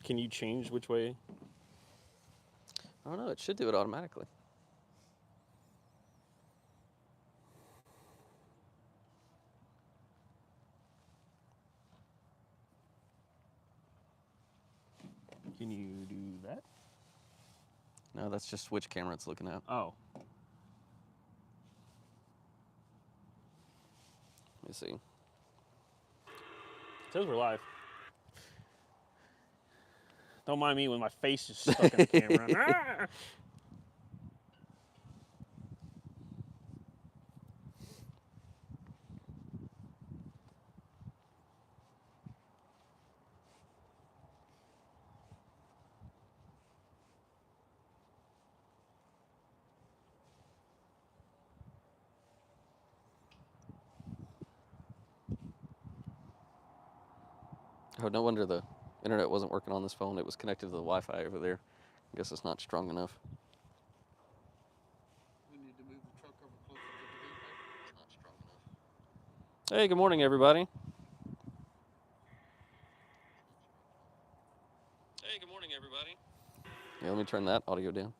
Can you change which way? I don't know. It should do it automatically. Can you do that? No, that's just which camera it's looking at. Oh. Let me see. It says we're live. Don't mind me when my face is stuck in the camera. Ah! Oh, no wonder the internet wasn't working on this phone. It was connected to the Wi-Fi over there. I guess it's not strong enough. We need to move the truck over closer to the gate. It's not strong enough. Hey, good morning, everybody. Hey, good morning, everybody. Yeah, let me turn that audio down.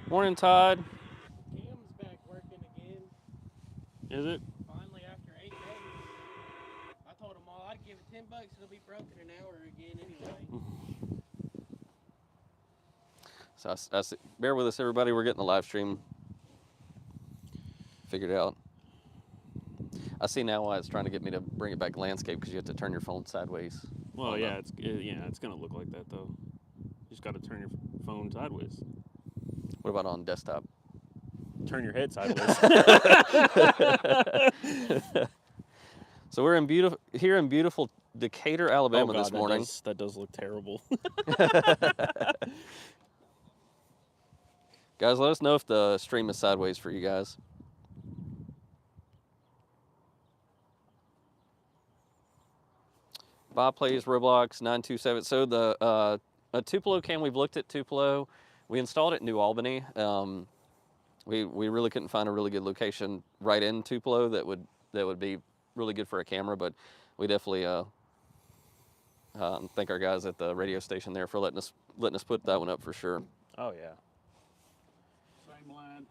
Morning, Todd. Cam's back working again. Is it? Finally, after 8 days. I told them all I'd give it $10. It'll be broken an hour again anyway. So bear with us, everybody. We're getting the live stream figured out. I see now why it's trying to get me to bring it back landscape, because you have to turn your phone sideways. Well, yeah, it's gonna look like that though. You just gotta turn your phone sideways. What about on desktop? Turn your head sideways. So we're here in beautiful Decatur, Alabama this morning. That does look terrible. Guys, let us know if the stream is sideways for you guys. Bob plays Roblox 927. So the a Tupelo cam, we've looked at Tupelo. We installed it in New Albany. We really couldn't find a really good location right in Tupelo that would be really good for a camera, but we definitely thank our guys at the radio station there for letting us put that one up for sure. Oh yeah. Same line.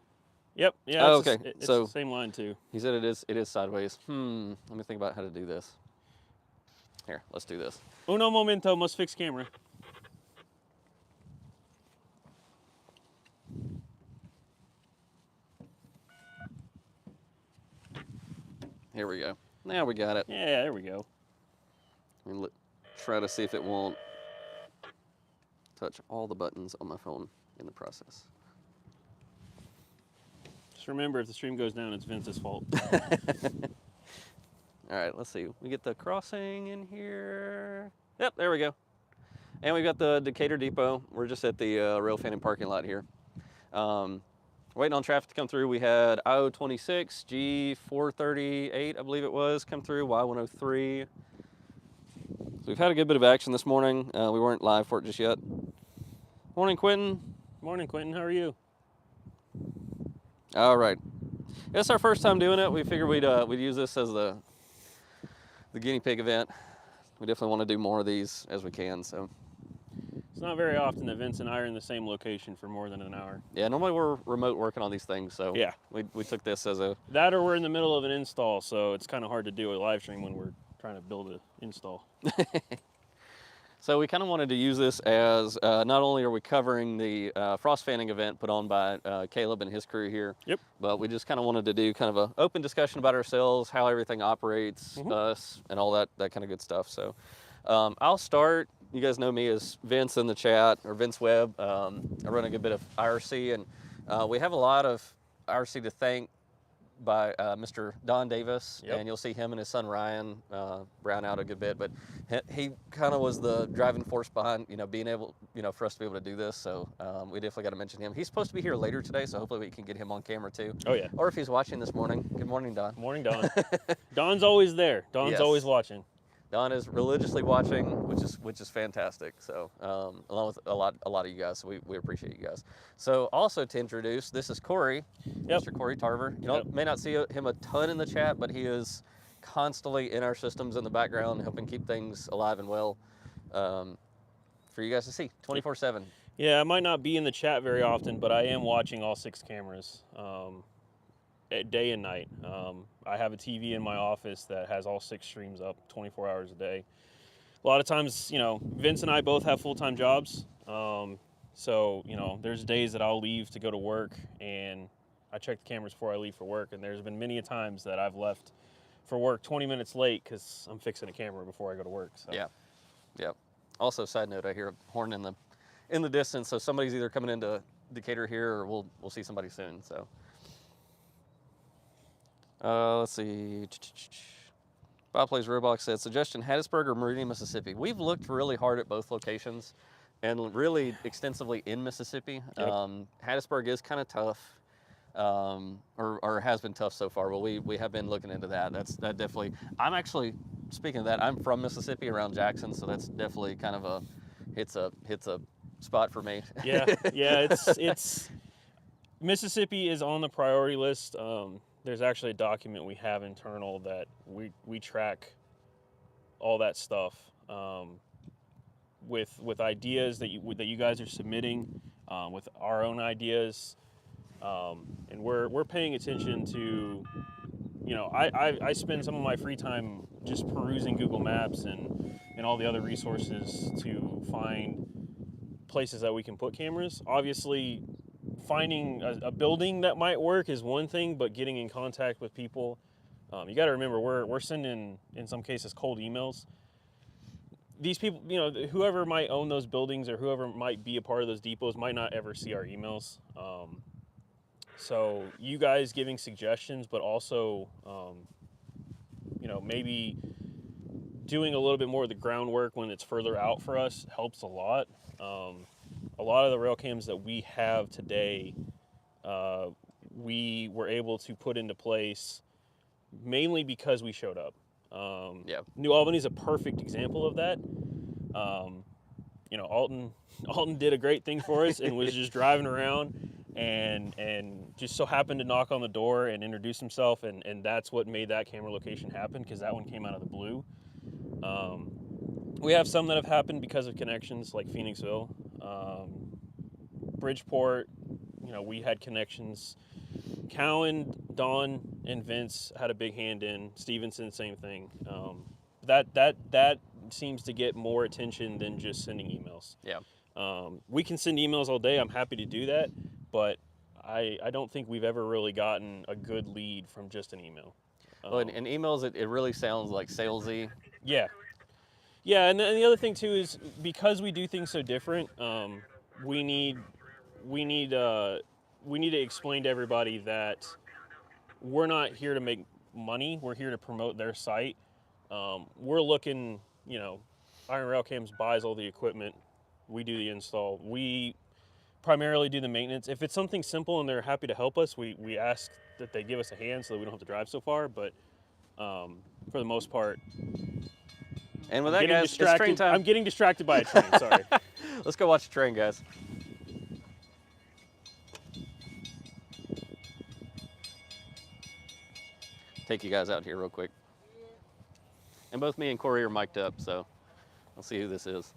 Yep. Yeah. Oh, okay. It's So the same line too. He said it is sideways. Let me think about how to do this. Here, let's do this. Uno momento, must fix camera. Here we go. Now we got it. Yeah, there we go. Try to see if it won't touch all the buttons on my phone in the process. Just remember, if the stream goes down, it's Vince's fault. All right, let's see. We get the crossing in here. Yep, there we go. And we've got the Decatur Depot. We're just at the rail fanning parking lot here. Waiting on traffic to come through. We had I-026, G438, I believe it was, come through, Y103. So we've had a good bit of action this morning. We weren't live for it just yet. Morning, Quentin. Morning, Quentin. How are you? All right. It's our first time doing it. We figured we'd use this as the guinea pig event. We definitely want to do more of these as we can. So It's not very often that Vince and I are in the same location for more than an hour. yeah, normally we're remote working on these things. So yeah, we took this as a that, or we're in the middle of an install, so it's kind of hard to do a live stream when we're trying to build an install. So we kind of wanted to use this as not only are we covering the frost fanning event put on by Caleb and his crew here, Yep. but we just kind of wanted to do kind of an open discussion about ourselves, how everything operates, us, and all that kind of good stuff. So I'll start. You guys know me as Vince in the chat, or Vince Webb. I run a good bit of IRC, and we have a lot of IRC to thank by Mr. Don Davis, Yep. and you'll see him and his son Ryan Brown out a good bit, but he kind of was the driving force behind being able for us to be able to do this. So we definitely got to mention him. He's supposed to be here later today, so hopefully we can get him on camera too. Oh yeah. Or if he's watching this morning, good morning, Don. Morning, Don. Don's always there. Don's Yes. always watching. Don is religiously watching, which is fantastic. So along with a lot of you guys, so we appreciate you guys. So also to introduce, this is Corey, Yep. Mr. Corey Tarver. You Yep. may not see him a ton in the chat, but he is constantly in our systems in the background, helping keep things alive and well for you guys to see 24/7. Yeah, I might not be in the chat very often, but I am watching all 6 cameras day and night. I have a TV in my office that has all 6 streams up 24 hours a day. A lot of times, Vince and I both have full-time jobs. So, there's days that I'll leave to go to work and I check the cameras before I leave for work. And there's been many times that I've left for work 20 minutes late because I'm fixing a camera before I go to work. So. Yeah. Also, side note, I hear a horn in the distance, so somebody's either coming into Decatur here or we'll see somebody soon. So let's see. Bob Plays Roblox said, suggestion, Hattiesburg or Meridian, Mississippi. We've looked really hard at both locations and really extensively in Mississippi. Yep. Hattiesburg is kind of tough, or has been tough so far, but we have been looking into that. That definitely, I'm actually, speaking of that, I'm from Mississippi around Jackson, so that's definitely kind of hits a spot for me. Yeah, it's Mississippi is on the priority list. There's actually a document we have internal that we track all that stuff with ideas that you guys are submitting, with our own ideas, and we're paying attention to. I spend some of my free time just perusing Google Maps and all the other resources to find places that we can put cameras. Obviously, finding a building that might work is one thing, but getting in contact with people, you got to remember we're sending, in some cases, cold emails. These people, whoever might own those buildings or whoever might be a part of those depots might not ever see our emails. So you guys giving suggestions, but also, maybe doing a little bit more of the groundwork when it's further out for us helps a lot. A lot of the rail cams that we have today, we were able to put into place mainly because we showed up. New Albany is a perfect example of that. Alton did a great thing for us and was just driving around and just so happened to knock on the door and introduce himself, and that's what made that camera location happen, because that one came out of the blue. We have some that have happened because of connections, like Phoenixville. Bridgeport, we had connections. Cowan, Don, and Vince had a big hand in. Stevenson, same thing. That seems to get more attention than just sending emails. Yeah. We can send emails all day. I'm happy to do that, but I don't think we've ever really gotten a good lead from just an email. Well, in emails, it really sounds like salesy. Yeah. Yeah, and the other thing too is because we do things so different, we need to explain to everybody that we're not here to make money. We're here to promote their site. We're looking, Iron Rail Cams buys all the equipment. We do the install. We primarily do the maintenance. If it's something simple and they're happy to help us, we ask that they give us a hand so that we don't have to drive so far. But for the most part, and with that, guys, it's train time. I'm getting distracted by a train. Sorry. Let's go watch the train, guys. Take you guys out here real quick. And both me and Corey are mic'd up, so I'll see who this is.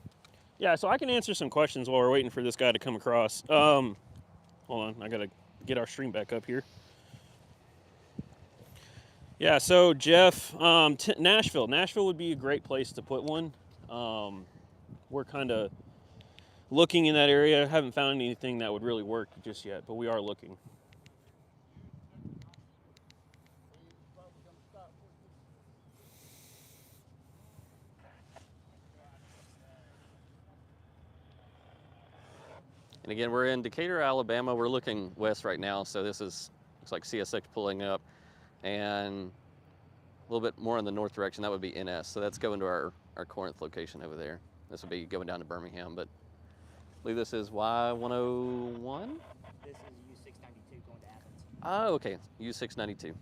Yeah, so I can answer some questions while we're waiting for this guy to come across. Hold on, I gotta get our stream back up here. Yeah, so Jeff, Nashville. Nashville would be a great place to put one. We're kind of looking in that area. Haven't found anything that would really work just yet, but we are looking. And again, we're in Decatur, Alabama. We're looking west right now, so this looks like CSX pulling up. And a little bit more in the north direction, that would be NS. So that's going to our Corinth location over there. This would be going down to Birmingham, but I believe this is Y101? This is U692 going to Athens. Oh, okay, U692.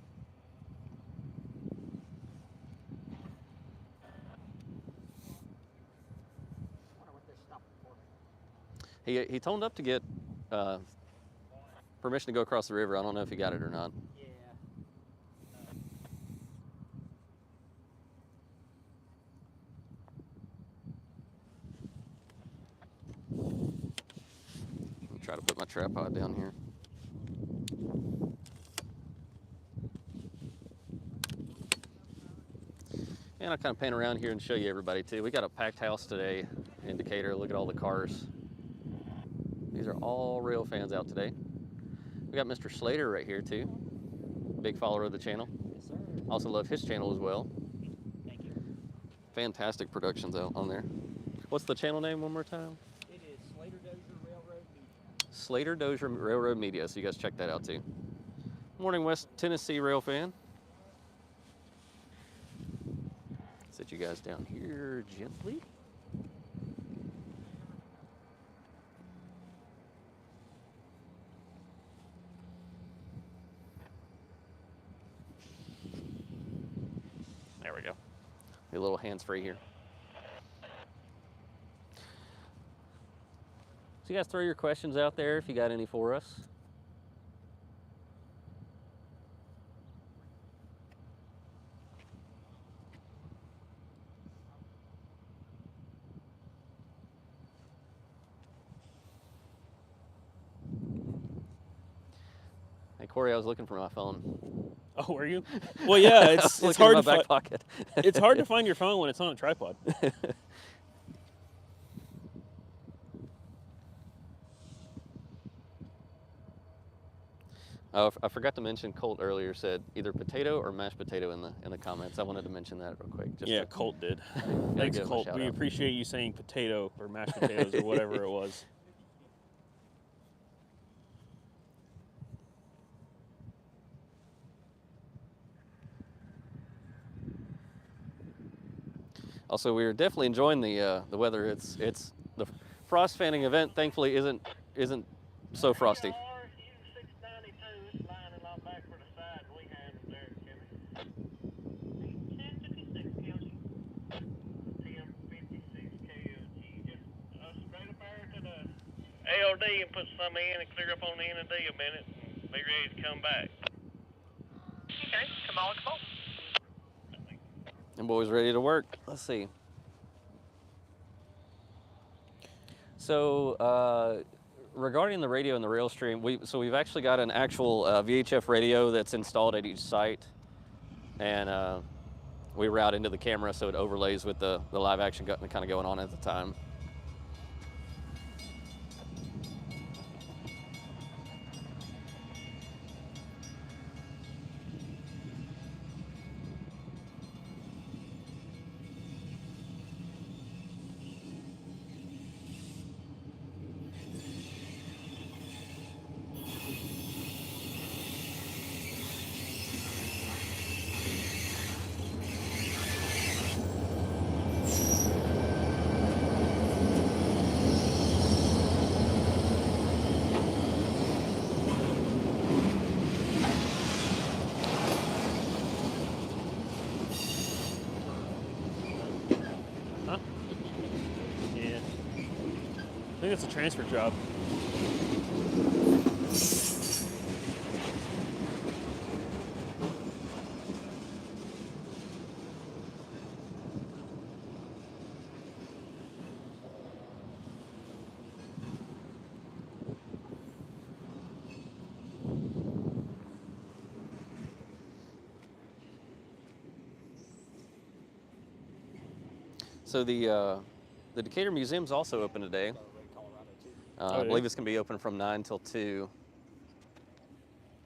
He toned up to get permission to go across the river. I don't know if he got it or not. Yeah. Try to put my tripod down here. And I'll kind of pan around here and show you everybody too. We got a packed house today in Decatur. Look at all the cars. These are all rail fans out today. We got Mr. Slater right here too. Big follower of the channel. Yes, sir. Also love his channel as well. Thank you. Fantastic productions out on there. What's the channel name one more time? It is Slater Dozier Railroad Media. Slater Dozier Railroad Media, so you guys check that out too. Morning, West Tennessee rail fan. Sit you guys down here gently. There we go. A little hands-free here. So you guys throw your questions out there if you got any for us. Hey Corey, I was looking for my phone. Oh, were you? Well, yeah, it's Looking hard in to my back pocket. it's hard to find your phone when it's on a tripod. Oh, I forgot to mention. Colt earlier said either potato or mashed potato in the comments. I wanted to mention that real quick. Yeah, Colt did. Gotta Thanks, give him a Colt. shout We out. appreciate you saying potato or mashed potatoes or whatever it was. Also, we are definitely enjoying the weather. It's the frost fanning event. Thankfully, isn't so frosty. ALD and put some in and clear up on the end of the a minute and be ready to come back. Okay, come on, come on. And boys ready to work. Let's see. So regarding the radio and the rail stream, we've actually got an actual VHF radio that's installed at each site, and we route into the camera so it overlays with the live action kind of going on at the time. Huh? Yeah. I think it's a transfer job. So the Decatur Museum's also open today. I believe it's going to be open from 9 till 2.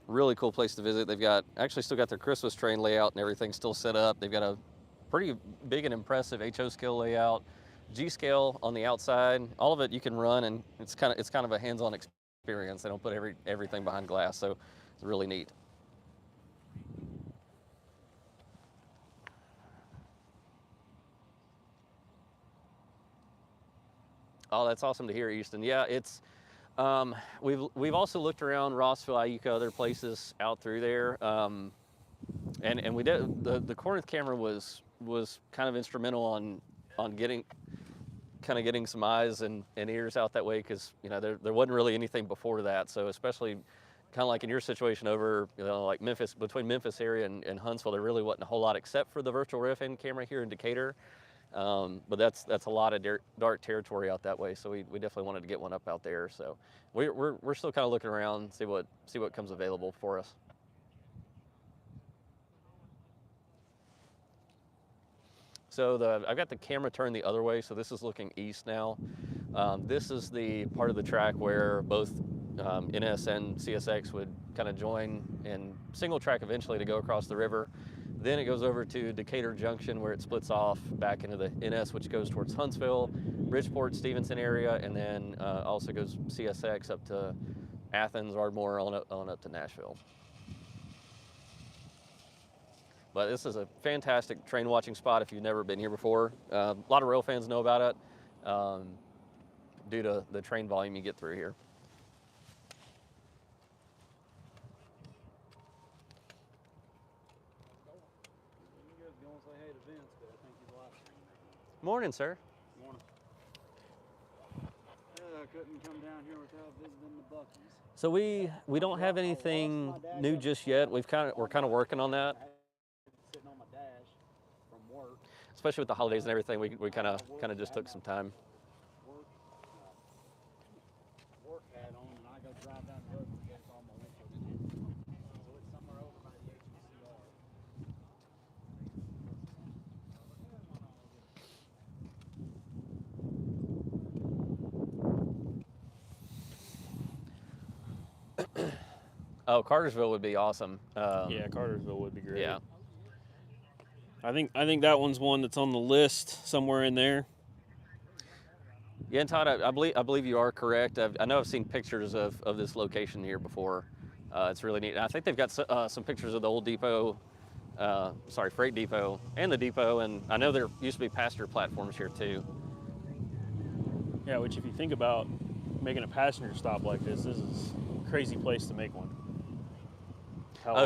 Really cool place to visit. They've got actually still got their Christmas train layout and everything still set up. They've got a pretty big and impressive HO scale layout, G scale on the outside. All of it you can run, and it's kind of a hands-on experience. They don't put everything behind glass, so it's really neat. Oh, that's awesome to hear, Easton. Yeah, it's we've also looked around Rossville, Iuka, other places out through there, and we did the Corinth camera was kind of instrumental on getting kind of getting some eyes and ears out that way because there wasn't really anything before that. So especially kind of like in your situation over like Memphis, between Memphis area and Huntsville, there really wasn't a whole lot except for the virtual rail fan camera here in Decatur. But that's a lot of dark territory out that way. So we definitely wanted to get one up out there. So we're still kind of looking around, see what comes available for us. So I've got the camera turned the other way, so this is looking east now. This is the part of the track where both NS and CSX would kind of join in single track eventually to go across the river. Then it goes over to Decatur Junction where it splits off back into the NS, which goes towards Huntsville, Bridgeport, Stevenson area, and then also goes CSX up to Athens, Ardmore, on up to Nashville. But this is a fantastic train watching spot if you've never been here before. A lot of rail fans know about it due to the train volume you get through here. Morning, sir. Morning. I couldn't come down here without visiting the Buckies. So we don't have anything new just yet. We're kind of working on that. Sitting on my dash from work. Especially with the holidays and everything, we kind of just took some time. Work hat on, and I go drive down the road and get all my windshield. So it's somewhere over by the HBCR. Oh, Cartersville would be awesome. Yeah, Cartersville would be great. Yeah. I think that one's one that's on the list somewhere in there. Yeah, and Todd, I believe you are correct. I know I've seen pictures of this location here before. It's really neat. And I think they've got some pictures of the old depot, freight depot, and the depot. And I know there used to be passenger platforms here too. Yeah, which if you think about making a passenger stop like this is a crazy place to make one.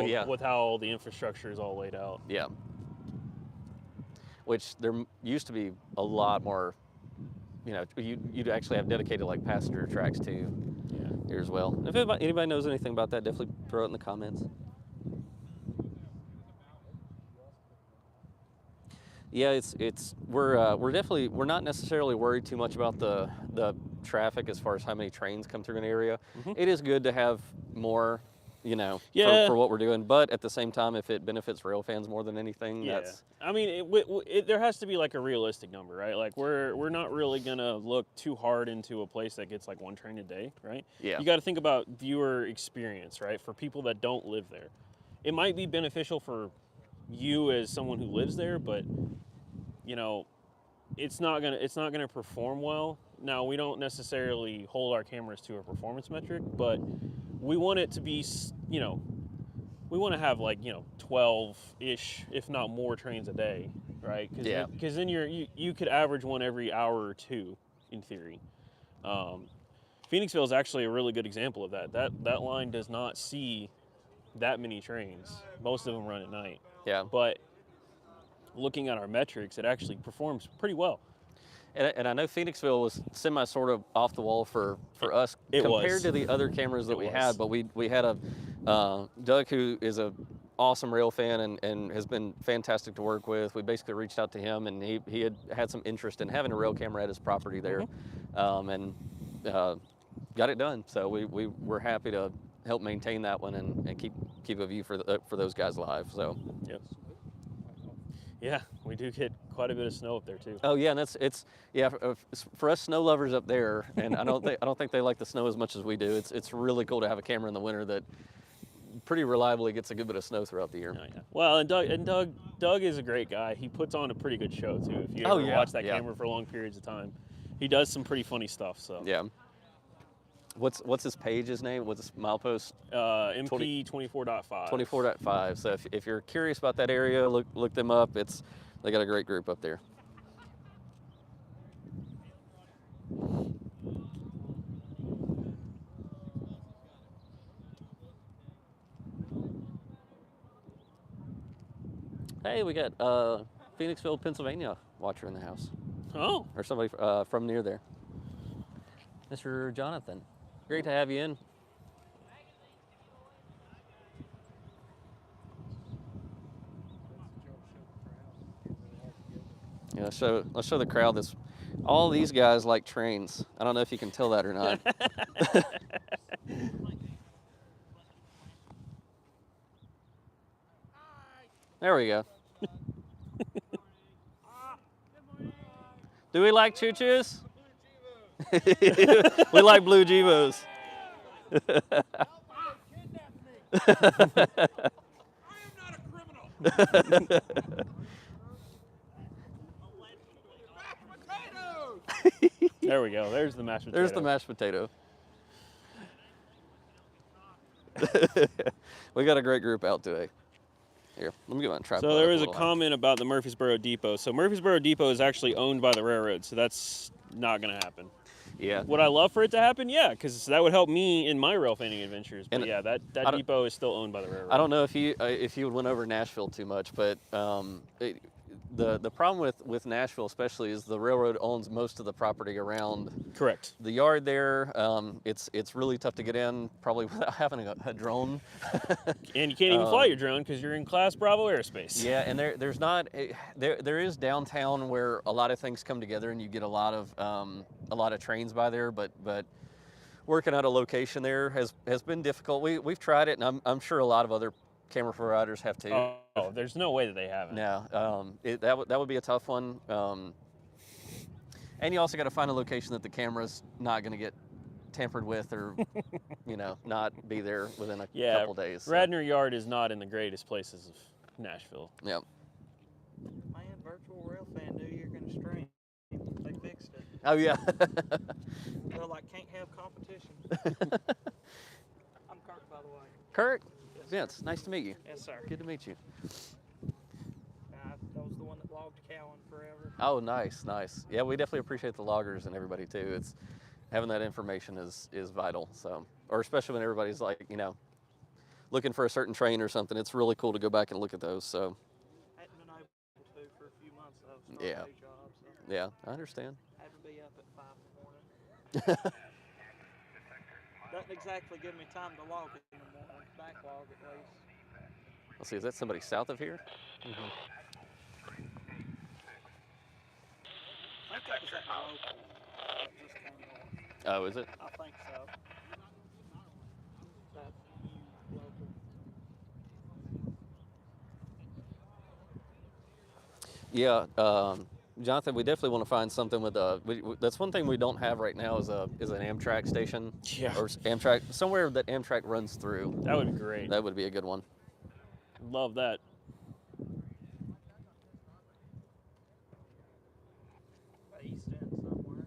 Yeah. With how all the infrastructure is all laid out. Yeah. Which there used to be a lot more, you'd actually have dedicated like passenger tracks too. Yeah. Here as well. If anybody knows anything about that, definitely throw it in the comments. Yeah, we're not necessarily worried too much about the traffic as far as how many trains come through an area. Mm-hmm. It is good to have more, Yeah. for what we're doing, but at the same time, if it benefits rail fans more than anything, Yeah. that's... I mean, there has to be like a realistic number, right? Like we're not really gonna look too hard into a place that gets like one train a day, right? Yeah. You got to think about viewer experience, right? For people that don't live there, it might be beneficial for you as someone who lives there, but it's not gonna perform well. Now, we don't necessarily hold our cameras to a performance metric, but we want it to be, we want to have like 12-ish, if not more, trains a day, right? Yeah. Because then you could average one every hour or two, in theory. Phoenixville is actually a really good example of that. That line does not see that many trains. Most of them run at night. Yeah. But looking at our metrics, it actually performs pretty well. And I know Phoenixville was sort of off the wall for us compared to the other cameras that we had, but we had a Doug, who is a awesome rail fan and has been fantastic to work with. We basically reached out to him, and he had some interest in having a rail camera at his property there, and got it done. So we were happy to help maintain that one and keep a view for those guys live. So. Yep. Yeah, we do get quite a bit of snow up there too. Oh yeah, and for us snow lovers up there, and I don't think they like the snow as much as we do. It's really cool to have a camera in the winter that pretty reliably gets a good bit of snow throughout the year. Oh, yeah. Well, and Doug is a great guy. He puts on a pretty good show too. If you ever watch that camera for long periods of time, he does some pretty funny stuff. So yeah. What's his page's name? What's his milepost? MP 24.5. 24.5. So if you're curious about that area, look them up. They got a great group up there. Hey, we got Phoenixville, Pennsylvania watcher in the house. Oh, or somebody from near there. Mr. Jonathan, great to have you in. Yeah, let's show the crowd this. All these guys like trains. I don't know if you can tell that or not. There we go. Do we like choo-choos? We like blue Jivos. there we go. There's the mashed potato. There's the mashed potato. We got a great group out today. Here, let me get my tripod. So there up was a little higher. comment about the Murfreesboro Depot. So Murfreesboro Depot is actually owned by the railroad, so that's not going to happen. Yeah. Would I love for it to happen? Yeah, because that would help me in my rail fanning adventures. But And yeah, that I don't- depot is still owned by the railroad. I don't know if you went over Nashville too much, but the problem with Nashville especially is the railroad owns most of the property around Correct. the yard there. It's really tough to get in, probably without having a drone. And you can't even fly your drone because you're in Class Bravo airspace. Yeah, and there's not there is downtown where a lot of things come together and you get a lot of trains by there, but working out a location there has been difficult. We've tried it, and I'm sure a lot of other camera providers have too. Oh, there's no way that they haven't. No, that would be a tough one. And you also got to find a location that the camera's not going to get tampered with or, not be there within a couple days. So. Radnor Yard is not in the greatest places of Nashville. Yep. Man, virtual rail fan knew you're going to stream. They fixed it. Oh yeah. They're like, can't have competition. I'm Kurt, by the way. Kurt. Yeah, it's nice to meet you. Yes, sir. Good to meet you. That was the one that logged Cowan forever. Oh, nice. Yeah, we definitely appreciate the loggers and everybody too. It's having that information is vital. So, or especially when everybody's like, looking for a certain train or something, it's really cool to go back and look at those. So. I hadn't been able to for a few months though. So Yeah. day job, so Yeah, I understand. I had to be up at 5 in the morning. Doesn't exactly give me time to log it in the morning. Backlog at least. Let's see, is that somebody south of here? I think that was at the local. That just came north. Oh, is it? I think so. That new local. Yeah, Jonathan, we definitely want to find something with that's one thing we don't have right now is an Amtrak station. Yeah. Or Amtrak, somewhere that Amtrak runs through. That would be great. That would be a good one. Love that. The East End somewhere,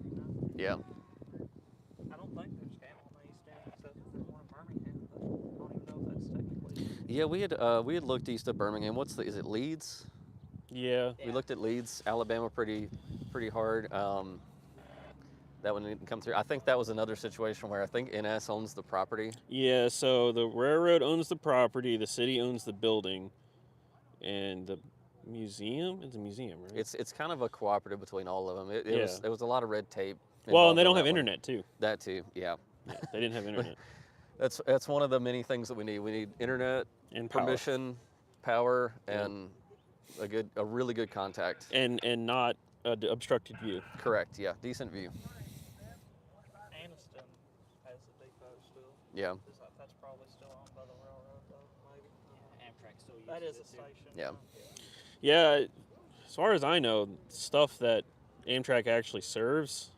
Yeah. I don't think there's cattle on the East End except for there's one in Birmingham, but I don't even know if that's technically. Yeah, we had looked east of Birmingham. Is it Leeds? Yeah. We looked at Leeds, Alabama pretty hard. That one didn't come through. I think that was another situation where I think NS owns the property. Yeah, so the railroad owns the property, the city owns the building, and the museum, it's a museum, right? It's kind of a cooperative between all of them. It Yeah. was there was a lot of red tape. Well, involved and they in don't that have one. internet too. That too, yeah. Yeah, they didn't have internet. That's one of the many things that we need. We need internet, And power. permission, power, and a really good contact. And not obstructed view. Correct, yeah. Decent view. Anniston has the depot still. Yeah. That's probably still owned by the railroad though, maybe. Amtrak still uses That is it a too. station. Yeah. Yeah, as far as I know, stuff that Amtrak actually serves,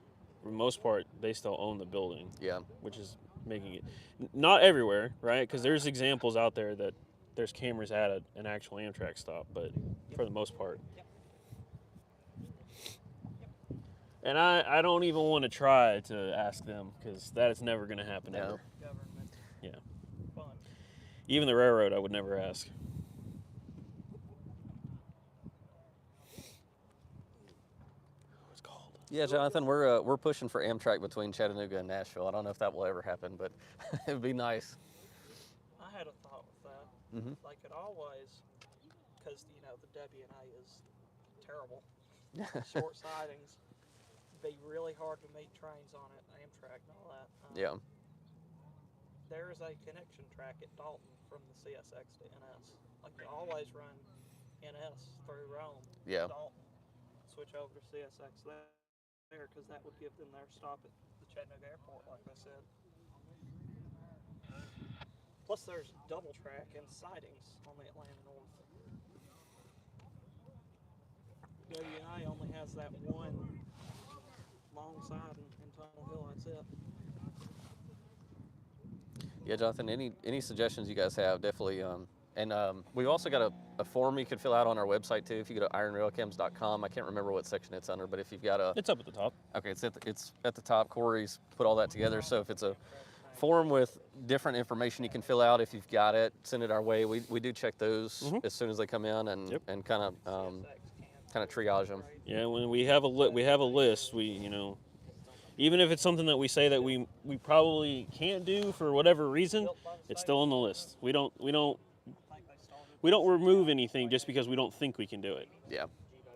for the most part, they still own the building, Yeah. which is making it not everywhere, right? Because there's examples out there that there's cameras at an actual Amtrak stop, but for the most part. And I don't even want to try to ask them because that is never going to happen No. ever. Government. Yeah. Fun. Even the railroad, I would never ask. It's cold. Yeah, Jonathan, we're pushing for Amtrak between Chattanooga and Nashville. I don't know if that will ever happen, but it would be nice. I had a thought with that. Mhm. Like it always, because the WNA is terrible. Short sightings. be really hard to meet trains on it, Amtrak and all that. Yeah. There is a connection track at Dalton from the CSX to NS. Like they always run NS through Rome. Yeah. Dalton, switch over to CSX there because that would give them their stop at the Chattanooga airport, like I said. Plus, there's double track and sidings on the Atlanta North. WI only has that one long siding in Tunnel Hill. That's it. Yeah, Jonathan. Any suggestions you guys have? Definitely. And we've also got a form you could fill out on our website too. If you go to ironrailcams.com, I can't remember what section it's under, but if you've got a, It's up at the top. okay, it's at the top. Corey's put all that together. So if it's a form with different information you can fill out, if you've got it, send it our way. We do check those as soon as they come in and Yep. and kind of triage them. Yeah, when we have a list, even if it's something that we say that we probably can't do for whatever reason, it's still on the list. We don't remove anything just because we don't think we can do it. Yeah.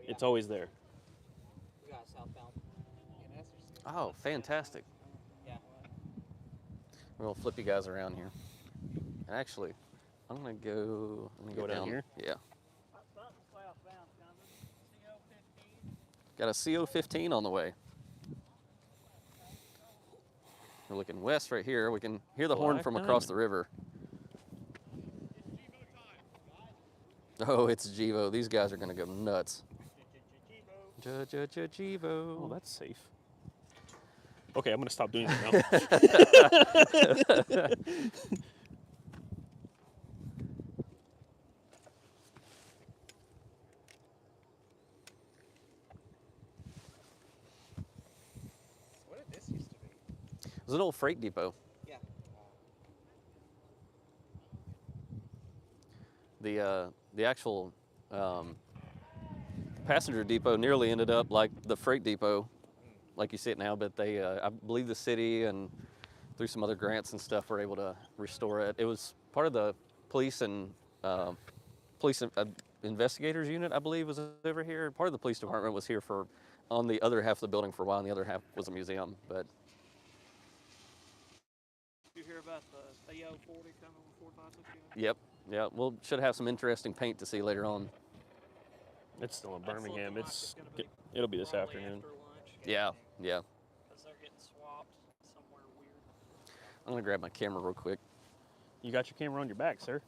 It's always there. We got southbound. Oh, fantastic. Yeah. We're gonna flip you guys around here. And actually, I'm gonna go down here? Yeah. Got a CO15 on the way. We're looking west right here. We can hear the horn Black from across Diamond. the river. Oh, it's Jivo. These guys are gonna go nuts. Jivo. Oh, that's safe. Okay, I'm gonna stop doing that now. What did this used to be? It was an old freight depot. Yeah. The actual passenger depot nearly ended up like the freight depot, like you see it now. But they, I believe, the city and through some other grants and stuff were able to restore it. It was part of the police and investigators unit, I believe, was over here. Part of the police department was here for on the other half of the building for a while, and the other half was a museum. But You hear about the AO 40 coming with 456? yep, yeah, we'll should have some interesting paint to see later on. It's still in That's Birmingham. looking like it's gonna be It'll be this probably afternoon. after lunch. Yeah, yeah. Because they're getting swapped somewhere weird. I'm gonna grab my camera real quick. You got your camera on your back, sir.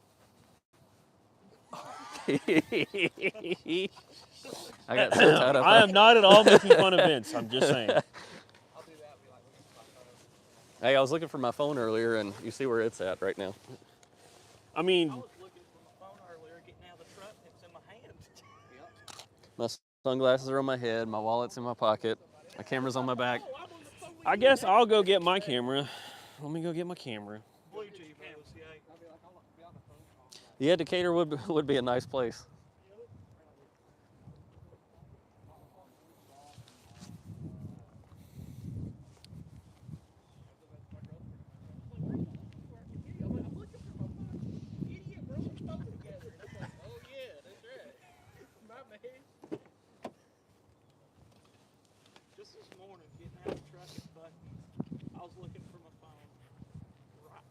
I got so tied up. I am not at all making fun of Vince. I'm just saying. I'll do that. Be like, look at my photos. Hey, I was looking for my phone earlier, and you see where it's at right now. I mean, I was looking for my phone earlier, getting out of the truck, and it's in my hand. My sunglasses are on my head, my wallet's in my pocket, my camera's on my back. I guess I'll go get my camera. Let me go get my camera. Blue G-Vos, yeah. I'll be like, I'll be on the phone. Yeah, Decatur would be a nice place. Oh yeah, that's right. My man. Just this morning, getting out of the truck at Bucky, I was looking for my phone. Right.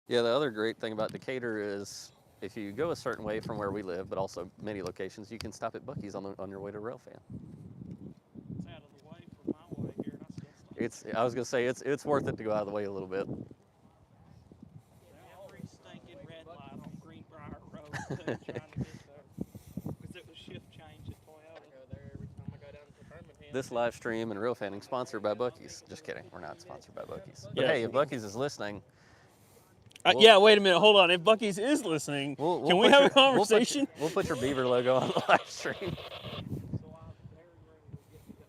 Yeah, the other great thing about Decatur is if you go a certain way from where we live, but also many locations, you can stop at Buc-ee's on your way to Railfan. It's out of the way from my way here, and I still stop. I was gonna say it's worth it to go out of the way a little bit. Every stinking red light on Greenbrier Road too, trying to get there. Because it was shift change at Toyota. I go there every time I go down to Birmingham. This live stream and Real Fanning sponsored by Buc-ee's. Just kidding, we're not sponsored by Buc-ee's. But Yeah. hey, if Buc-ee's is listening, Yeah, wait a minute. Hold on. If Bucky's is listening, can we put have your- a conversation? We'll put your beaver logo on the live stream. So I very rarely get to go.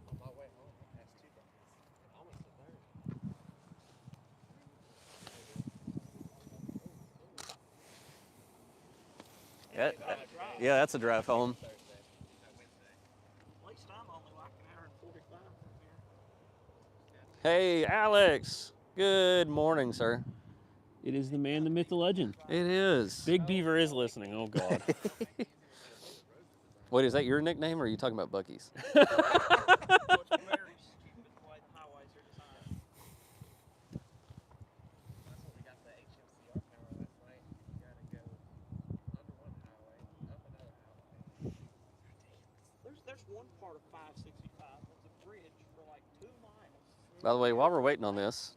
On my way home, I passed two buckets. Almost a third. Yeah, that's a drive home. At least I'm only like an hour and 45 from here. Hey, Alex. Good morning, sir. It is the man, the myth, the legend. It is. Big Beaver is listening. Oh God. Wait, is that your nickname, or are you talking about Bucky's? So it's very stupid the way the highways are designed. That's what we got the HMCR camera last night. You gotta go under one highway, up another highway. There's one part of 565 that's a bridge for like 2 miles. By the way, while we're waiting on this,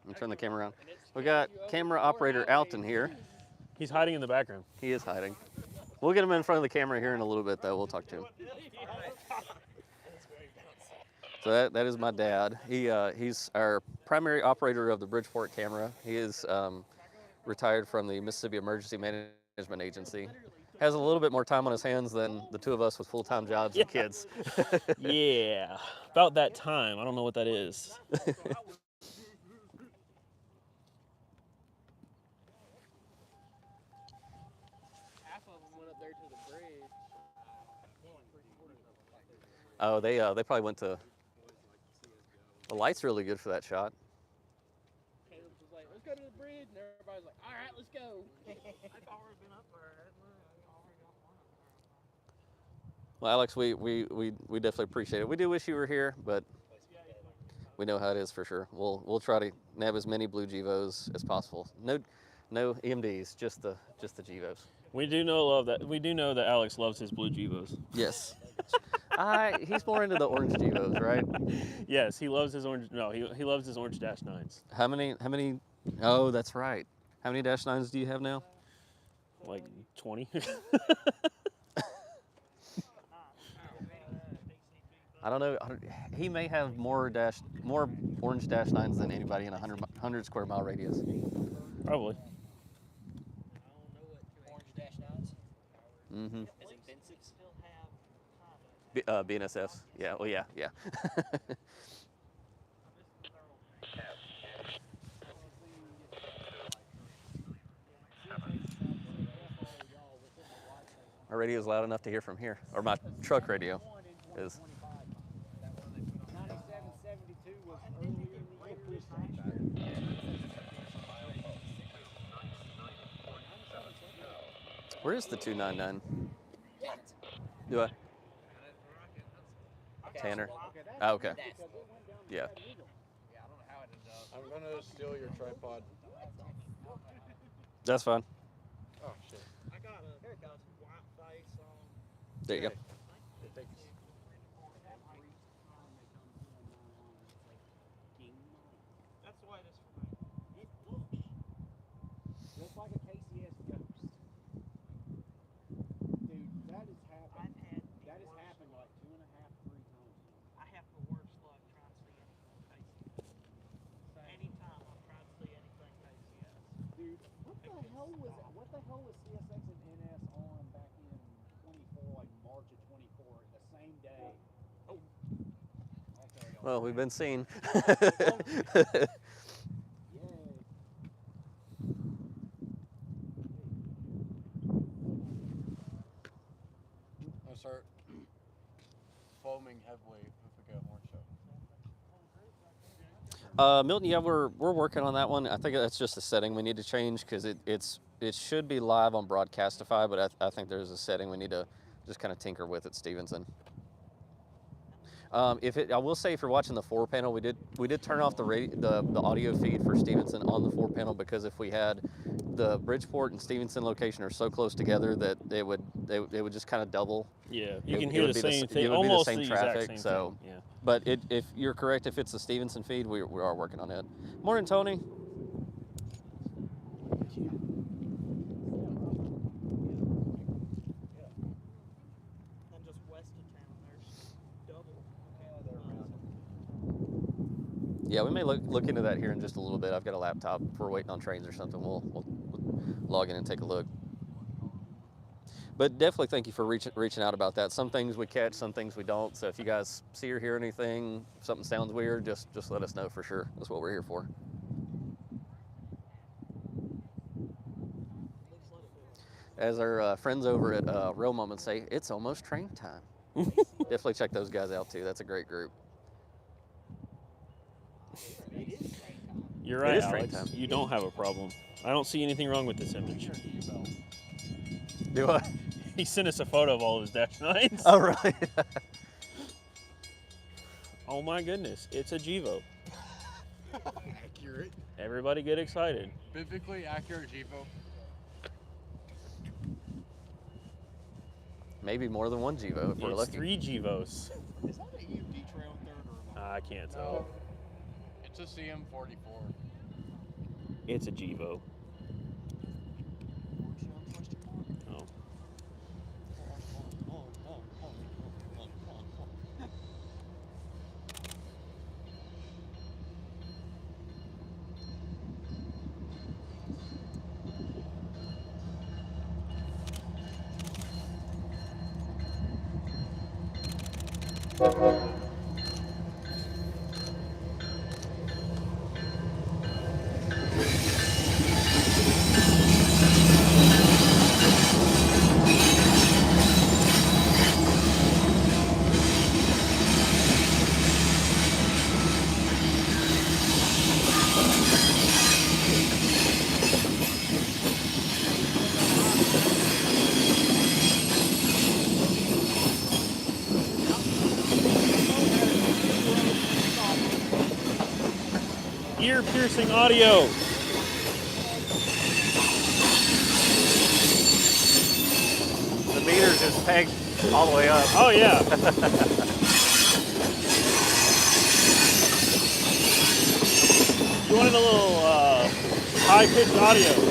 let me turn the camera around. We got camera operator Alton here. He's hiding in the background. He is hiding. We'll get him in front of the camera here in a little bit, though. We'll talk to him. So that is my dad. He's our primary operator of the Bridgeport camera. He is retired from the Mississippi Emergency Management Agency. Has a little bit more time on his hands than the two of us with full-time jobs and kids. Yeah, about that time. I don't know what that is. Half of them went up there to the bridge. Oh, they probably went to. The light's really good for that shot. Caleb was like, let's go to the bridge, and everybody was like, all right, let's go. I've already been up there. I already got one up there. Well, Alex, we definitely appreciate it. We do wish you were here, but we know how it is for sure. We'll try to nab as many blue Gevos as possible. No EMDs, just the Gevos. We do know that Alex loves his blue Gevos. Yes. He's more into the orange Gevos, right? Yes, he loves his orange. No, he loves his orange Dash 9s. How many? Oh, that's right. How many Dash 9s do you have now? Like 20. I don't know. He may have more orange Dash 9s than anybody in a 100 square mile radius. Probably. Orange Dash 9s. Mm-hmm. As expensive still have BNSFs. Yeah. Well, yeah. Our radio is loud enough to hear from here, or my truck radio is. 9772 was earlier in the year. Where is the 299? Do I? Tanner. Oh, okay. Yeah. I'm gonna steal your tripod. That's fine. Oh shit. I got a white face on. There you go. It takes. That's the way it is for me. It looks just like a KCS Ghost. Dude, that has happened. That has happened like 2.5, 3 times. I have the worst luck trying to see anything KCS. Anytime I'm trying to see anything KCS. Dude, what the hell was CSX and NS on back in 24, like March of 24, the same day? Oh. I'll tell y'all. Well, we've been seen. I'll start foaming heavily if we get a horn show. Milton, yeah, we're working on that one. I think that's just a setting we need to change because it should be live on Broadcastify, but I think there's a setting we need to just kind of tinker with at Stevenson. I will say, if you're watching the 4-panel, we did turn off the audio feed for Stevenson on the 4-panel because if we had the Bridgeport and Stevenson location are so close together that they would just kind of double. Yeah, you can It hear would the be same it thing. would be the Almost same the exact traffic. same So, thing. Yeah. but if you're correct, if it's the Stevenson feed, we are working on it. Morning, Tony. And just west of town, there's double. Yeah, we may look into that here in just a little bit. I've got a laptop. If we're waiting on trains or something, we'll log in and take a look. But definitely thank you for reaching out about that. Some things we catch, some things we don't. So if you guys see or hear anything, if something sounds weird, just let us know for sure. That's what we're here for. As our friends over at Rail Moments say, it's almost train time. Definitely check those guys out too. That's a great group. You're right, is train Alex. time. You don't have a problem. I don't see anything wrong with this image. Do I? He sent us a photo of all of his Dash 9s. Oh, really? Oh my goodness, it's a Gevo. Accurate. Everybody get excited. Biblically accurate Gevo. Maybe more than one Gevo if we're It's lucky. 3 Gevos. Is that an EMD trail third or am I? I can't No. tell. It's a CM44. It's a Gevo. Oh. Ear-piercing audio. The meter's just pegged all the way up. Oh yeah. You wanted a little high-pitched audio.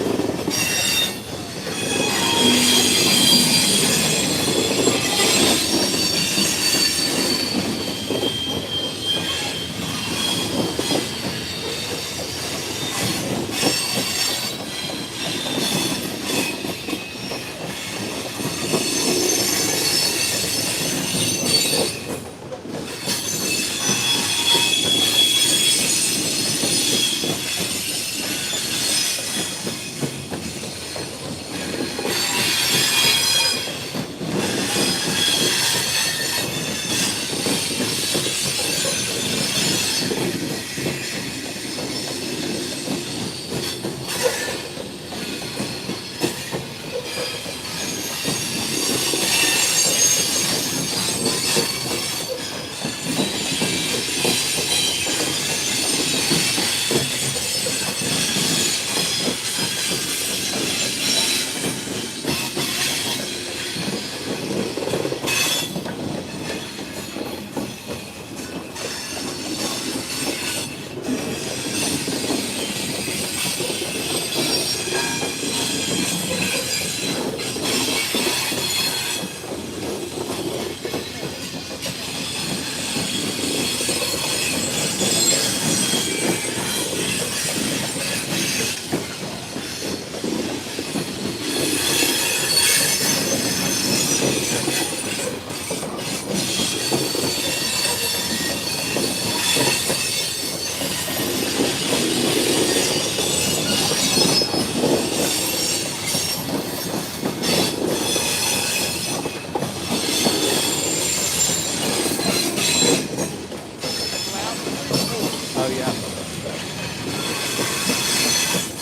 Oh, yeah.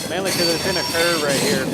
Mainly because it's in a curve right here.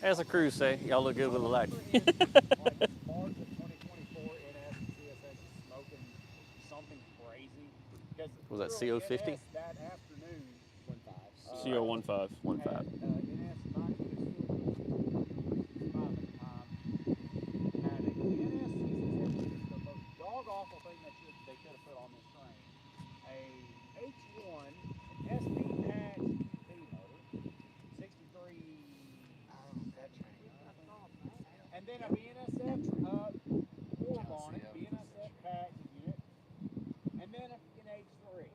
As the crews say, y'all look good with the light. Like March of 2024, NS and CSX is smoking something crazy. Because Was that literally CO50? NS that afternoon, 1.5. CO15. 1.5. had, NS not even still at the time, had a NS CSX, the most dog awful thing they could have put on this train. A H1, an SP patch P motor, 63. And then a BNSF form on it, BNSF patch unit, and then an H3.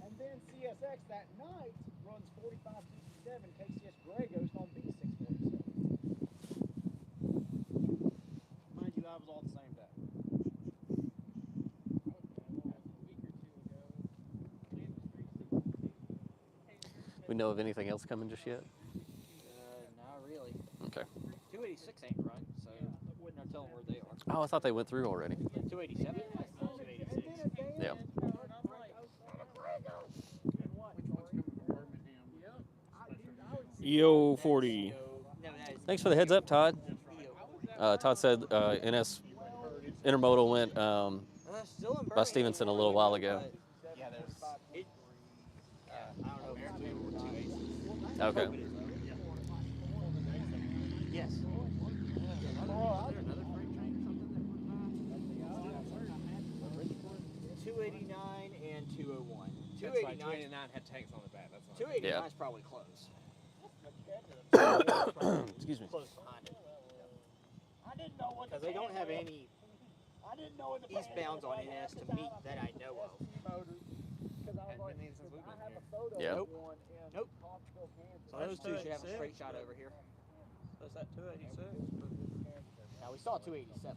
And then CSX that night runs 4567 KCS Grey Ghost on B647. Mind you, that was all the same day. We know of anything else coming just yet? Not really. Okay. 286 ain't run, so wouldn't know telling where they are. Oh, I thought they went through already. 287? 286. Yeah. EO40. No, that is Thanks for the heads up, Todd. Todd said NS Intermodal went still in by Stevenson a little while ago. Yeah, there's. I don't know if it's 2 or 280s. Okay. Hope it is, though. Yes. 289 and 201. 289 had tanks on the back. That's why. 289 is probably close. Excuse me. Close behind it. I didn't know what Because they don't have any I didn't know what the eastbounds on NS to meet that I know of. Because I was like, I have a photo Yeah. of one in Nope. Clarksville, Kansas. So those two should have a straight shot over here. So is that 286? Now we saw 287.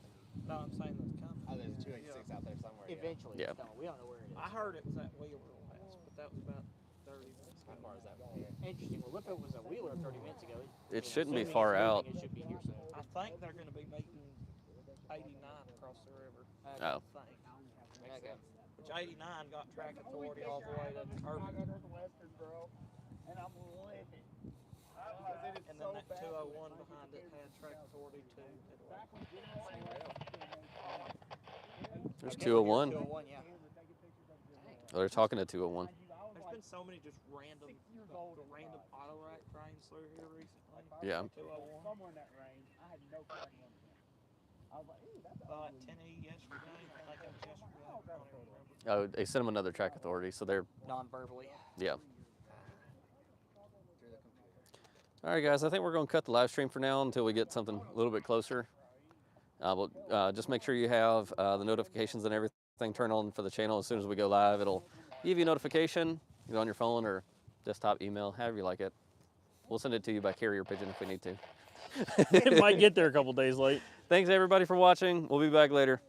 No, I'm saying that's coming. Oh, there's a 286 out there somewhere. Eventually Yeah. it's coming. We don't know where it is. I heard it was at Wheeler last, but that was about 30 minutes How ago. far is that from here? Interesting. Well, if it was a Wheeler 30 minutes ago, It shouldn't be assuming far it's out. moving, It should be here soon. I think they're going to be meeting 89 across the river. Oh. I think. Okay. Which 89 got track authority all the way to Irving. Western, bro, and I'm living. And then that 201 behind it had track authority too. There's 201. 201, yeah. Oh, they're talking to 201. There's been so many just random auto rack trains through here recently. Yeah. 201. Somewhere in that range, I had no fucking idea. I was like, ooh, that's 10E yesterday. I think it was yesterday. I don't even remember. Oh, they sent them another track authority, so they're, Non-verbally. yeah. All right, guys, I think we're going to cut the live stream for now until we get something a little bit closer. Just make sure you have the notifications and everything turned on for the channel. As soon as we go live, it'll give you a notification either on your phone or desktop email, however you like it. We'll send it to you by carrier pigeon if we need to. It might get there a couple days late. Thanks, everybody, for watching. We'll be back later.